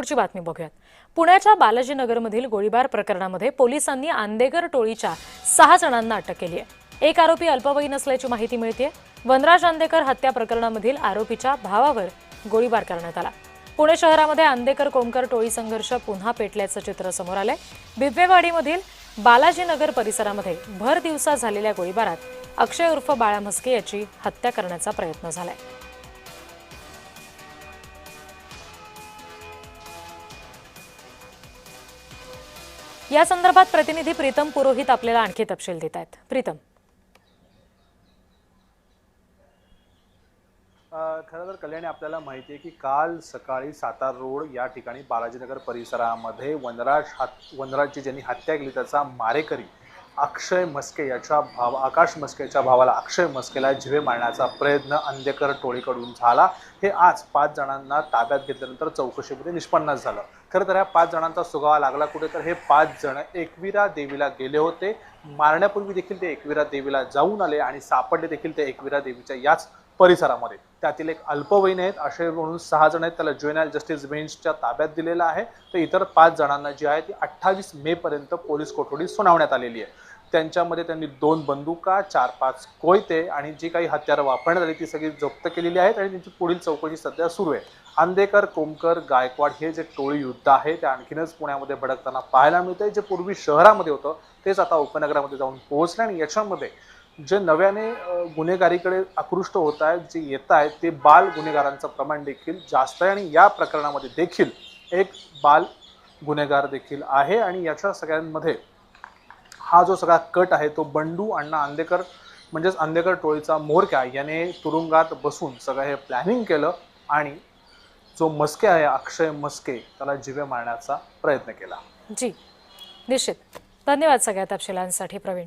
पुढची बातमी बघूयात। पुण्याच्या बालाजीनगरमधील गोळीबार प्रकरणामध्ये पोलिसांनी आंदेकर टोळीच्या 6 जणांना अटक केली आहे। एक आरोपी अल्पवयीन असल्याची माहिती मिळते। वनराज आंदेकर हत्या प्रकरणामधील आरोपीच्या भावावर गोळीबार करण्यात आला। पुणे शहरामध्ये आंदेकर कोमकर टोळी संघर्ष पुन्हा पेटल्याचं चित्र समोर आलंय। बिबवेवाडीमधील बालाजीनगर परिसरामध्ये भर दिवसा झालेल्या गोळीबारात अक्षय उर्फ बाळा म्हस्के याची हत्या करण्याचा प्रयत्न झालाय। या संदर्भात प्रतिनिधी प्रीतम पुरोहित आपल्याला आणखी तपशील देत आहेत। प्रीतम, खरं तर कल्याणी, आपल्याला माहिती आहे की काल सकाळी सातार रोड या ठिकाणी बालाजीनगर परिसरामध्ये वनराजची ज्यांनी हत्या केली त्याचा मारेकरी अक्षय म्हस्के याच्या आकाश म्हस्केच्या भावाला अक्षय म्हस्केला जीवे मारण्याचा प्रयत्न आंदेकर टोळीकडून झाला। हे आज 5 जणांना ताब्यात घेतल्यानंतर चौकशीमध्ये निष्पन्न झालं। खरं तर या 5 जणांचा सुगावा लागला कुठे, तर हे 5 जण एकविरा देवीला गेले होते। मारण्यापूर्वी देखील ते एकविरा देवीला जाऊन आले आणि सापडले देखील ते एकविरा देवीच्या याच परिसरामध्ये। त्यातील एक अल्पवयीन आहेत असे म्हणून 6 जण आहेत, त्याला ज्युएनाइल जस्टिस बेंचच्या ताब्यात दिलेलं आहे। तर इतर 5 जणांना जी आहे ती 28 मे पर्यंत पोलीस कोठडी सुनावण्यात आलेली आहे। त्यांच्यामध्ये त्यांनी 2 बंदुका, 4-5 कोयते आणि जी काही हत्यारं वापरण्यात आली ती सगळी जप्त केलेली आहेत आणि त्यांची पुढील चौकशी सध्या सुरू आहे। आंदेकर, कोमकर, गायकवाड हे जे टोळी युद्ध आहे ते आणखीनच पुण्यामध्ये भडकताना पाहायला मिळतंय। जे पूर्वी शहरामध्ये होतं तेच आता उपनगरामध्ये जाऊन पोहोचलं आणि याच्यामध्ये जे नव्याने गुन्हेगारीकडे आकृष्ट होत आहेत, जे येत आहेत ते बाल गुन्हेगारांचं प्रमाण देखील जास्त आहे आणि या प्रकरणामध्ये देखील एक बाल गुन्हेगार देखील आहे। आणि याच्या सगळ्यांमध्ये हा जो सगळा कट आहे तो बंडू अण्णा आंदेकर म्हणजेच आंदेकर टोळीचा म्होरक्या याने तुरुंगात बसून सगळं हे प्लॅनिंग केलं आणि जो म्हस्के आहे अक्षय म्हस्के त्याला जीवे मारण्याचा प्रयत्न केला। जी निश्चित, धन्यवाद सगळ्या तपशिलांसाठी प्रवीण।